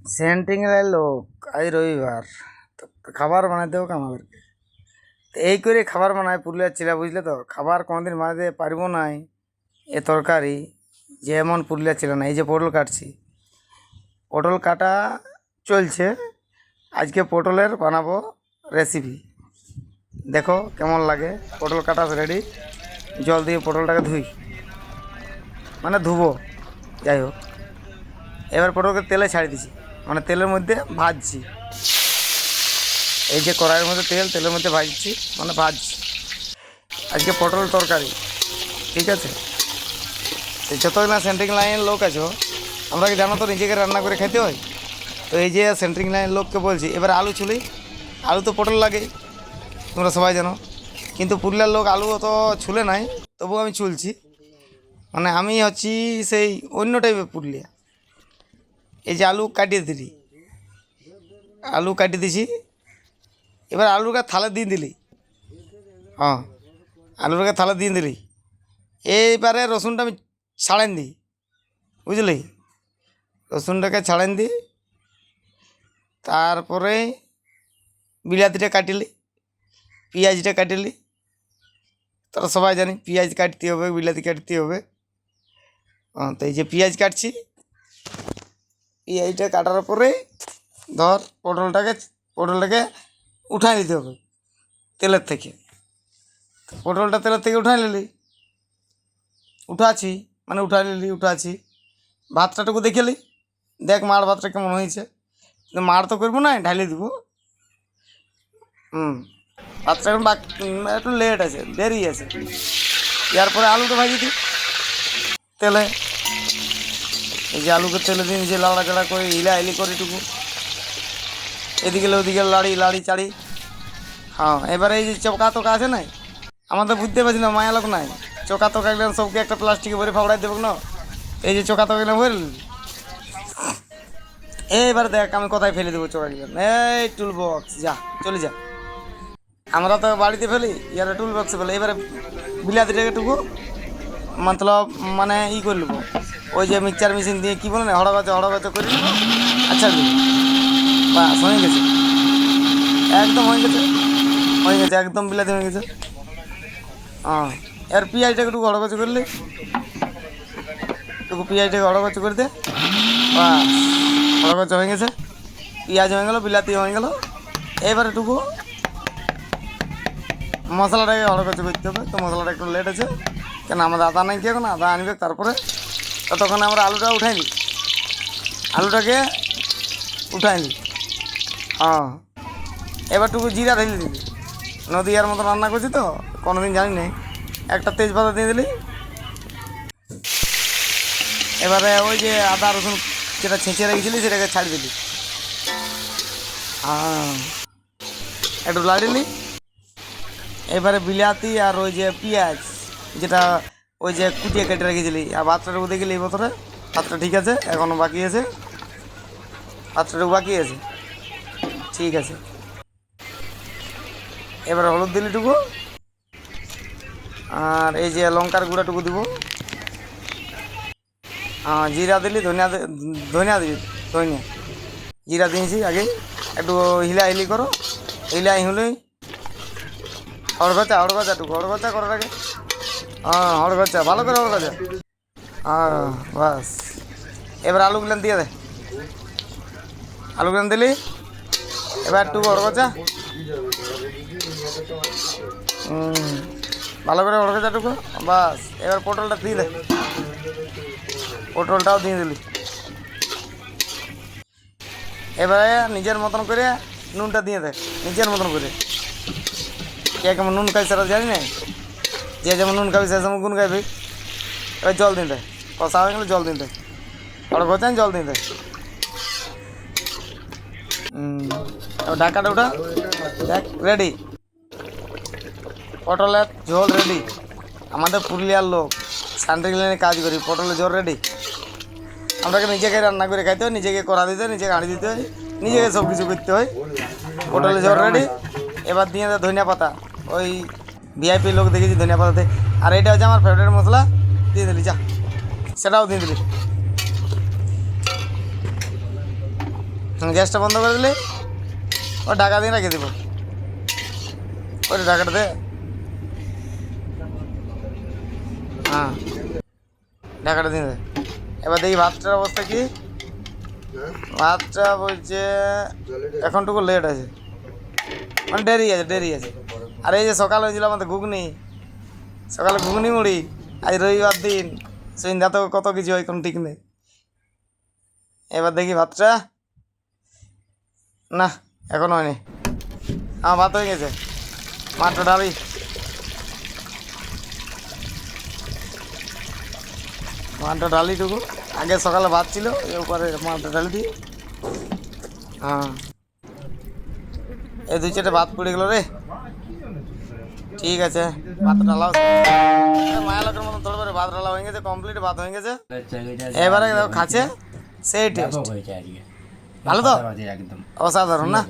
Sensing এর লোক আজ রবিবার তো খাবার বানাতে হোক আমাদেরকে। তো এই করে খাবার বানায় পুরুলিয়ার ছেলে, বুঝলে তো। খাবার কোনোদিন বানাতে পারবো নাই এ তরকারি যেমন পুরুলিয়ার ছিল না। এই যে পটল কাটছি, পটল কাটা চলছে। আজকে পটলের বানাবো রেসিপি, দেখো কেমন লাগে। পটল কাটা রেডি, জল দিয়ে পটলটাকে মানে ধুবো, যাই হোক। এবার পটলকে তেলে ছাড়ি দিছি, মানে তেলের মধ্যে ভাজছি। এই যে কড়াইয়ের মধ্যে তেলের মধ্যে ভাজছি, মানে ভাজছি। আজকে পটল তরকারি, ঠিক আছে। যতই না সেন্ট্রিং লাইনের লোক আছো, আমরা কি জানো তো নিজেকে রান্না করে খেতে হয়। তো এই যে সেন্ট্রিং লাইনের লোককে বলছি, এবার আলু ছুলি। আলু তো পটল লাগে, তোমরা সবাই জানো। কিন্তু পুরুলিয়ার লোক আলু অত ছুলে নাই, তবু আমি ছুলছি। মানে আমি হচ্ছি সেই অন্য টাইপের পুরুলিয়া। এই যে আলু কাটিয়ে দিলি, আলু কাটিয়ে দিছি। এবার আলুটা থালে দিয়ে দিলি, হ্যাঁ, আলুটাকে থালে দিয়ে দিলি। এইবারে রসুনটা আমি ছাড়েন দিই, বুঝলি। রসুনটাকে ছাড়েন দিই, তারপরে বিলাতিটা কাটিলি, পেঁয়াজটা কাটিলি। তারা সবাই জানি পেঁয়াজ কাটতে হবে, বিলাতি কাটতে হবে। তো এই যে পেঁয়াজ কাটছি, পেঁয়াজটা কাটার পরে ধর পটলটাকে উঠাই নিতে হবে তেলের থেকে। পটলটা তেলের থেকে উঠাই নিলি, উঠাছি, মানে উঠাই নিলি, উঠাছি। ভাতটাটুকু দেখেলি, দেখ মার ভাতটা কেমন হয়েছে। কিন্তু মার তো করবো না, ঢালি দিব। ভাতটা এখন একটু লেট আছে, দেরি আছে। এরপরে আলুটা ভাজি দিই তেলে। এই যে আলুকে তেলে দিন, যে লাড়াচাড়া করে হিলি করে টুকু এদিকে ওদিকে লাড়ি চাড়ি। হ্যাঁ, এবারে এই যে চোকা টোকা আছে না, আমাদের বুঝতে পারছি না, মায়া লোক নাই। চোকা টোকা গেলাম সবকে একটা প্লাস্টিকে ভরে ফাবড়াই দেবো না। এই যে চোকা টোকা গেলাম ভরে এইবার দেখ আমি কোথায় ফেলে দেবো চোকা গেলাম। এই টুল বক্স, যা চলে যা। আমরা তো বাড়িতে ফেলি, ইয়ারা টুল বক্সে ফেলে। এবারে বিলাতিটাকে টুকু মতলব মানে করে নেবো। ওই যে মিক্সচার মেশিন দিয়ে কী বলে না, হড়গাছা করে নেবো। আচ্ছা বাস হয়ে গেছে, একদম হয়ে গেছে একদম বিলাতি হয়ে গেছে। হ্যাঁ, এবার পেঁয়াজটাকে একটু হড়গাছ করলি, পেঁয়াজটাকে হড়গাছ করে দে। বাস, হড়গাছ হয়ে গেছে, পেঁয়াজ হয়ে গেলো, বিলাতি হয়ে গেলো। এবারে টুকু মশলাটাকে হড়গাছ করতে হবে। তো মশলাটা একটু লেট আছে, কেন আমাদের আদা নাই কি, এখন আদা আনবে। তারপরে ততক্ষণে আমরা আলুটা উঠাই নিই, আলুটাকে উঠাই নিই। হ্যাঁ, এবার টুকু জিরা ঢেলে দিবি। নদীয়ার মতো রান্না করছি তো, কোনোদিন জানি না। একটা তেজপাতা দিয়ে দিলি। এবারে ওই যে আদা রসুন যেটা ছেঁচে রেখেছিলি সেটাকে ছাড়ি দিলি। হ্যাঁ, একটু লাড়িলি। এবারে বিলাতি আর ওই যে পেঁয়াজ যেটা ওই যে কুটিয়ে কেটে রেখেছিলি, আর ভাতটাটুকু দেখলি এই বছরে ভাতটা ঠিক আছে, এখনও বাকি আছে, ভাতটাটুকু বাকি আছে, ঠিক আছে। এবারে হলুদ দিলি টুকু, আর এই যে লঙ্কার গুঁড়াটুকু দিব। জিরা দিলি, ধনিয়া দিবি, জিরা দিয়েছি আগে। একটু হিলি করো, হিলি হড়গচা টুকু হড়গচা করার আগে। হড়গচা ভালো করে হড়গচা। বাস, এবার আলুগুলো দিয়ে দে, আলুগুলো দিলি। এবার টুকু হড়গচা, ভালো করে হড়গচা টুকু। বাস, এবার পটলটা দিয়ে দে, পটলটাও দিয়ে দিলি। এবারে নিজের মতন করে নুনটা দিয়ে দে, নিজের মতন করে। কে কেমন নুন খাই সেটা জানি না, যে যেমন নুন খাবি সে যেমন গুণ খাবি। এবার জল দিন দেয়, কষা হয়ে গেলে জল দিন দেয়, আর গোচান জল দিন দেয়। ঢাকাটা ওটা দেখ, রেডি পটলের ঝোল রেডি। আমাদের পুরুলিয়ার লোক সেন্ট্রিং লাইনে কাজ করি, পটলের ঝোল রেডি। আমরাকে নিজেকে রান্না করে খাইতে হয়, নিজেকে কড়া দিতে হয়, নিজেকে হাঁড়ি দিতে হয়, নিজেকে সব কিছু করতে হয়। পটলের ঝোল রেডি। এবার দিয়ে দেয় ধনিয়া পাতা, ওই ভিআইপি লোক দেখেছি ধনিয়া পাতাতে। আর এটা হচ্ছে আমার ফেভারিট মশলা, দিয়ে দিলি যা, সেটাও দিয়ে দিলি। গ্যাসটা বন্ধ করে দিলে ও ঢাকা দিয়ে রেখে দেবো। ওই ঢাকাটা দে। হ্যাঁ ঢাকাটা দিয়ে দে। এবার দেখি ভাতটার অবস্থা কি। ভাতটা বলছে এখনটুকু লেট আছে, মানে দেরি আছে। আর এই যে সকাল হয়েছিল আমাদের ঘুগনি, সকালে ঘুগনি মুড়ি, আজ রবিবার দিন, সন্ধ্যা তো কত কিছু হয় কোনো ঠিক নেই। এবার দেখি ভাতটা, না এখন হয়নি। আমার ভাত হয়ে গেছে, মাত্র ডালি। মাত্র ডালিটুকু আগে সকালে ভাত ছিল, এরপরে মাত্র ডালি দিই। হ্যাঁ এই 2-4টে ভাত পড়ে গেলো রে। ঠিক আছে ভাত ডালাও, মায়া লোকের মতো তোর ভাত ডালা হয়ে গেছে, কমপ্লিট ভাত হয়ে গেছে। এবারে খাচ্ছে সেই টেস্ট, ভালো তো, একদম অসাধারণ না।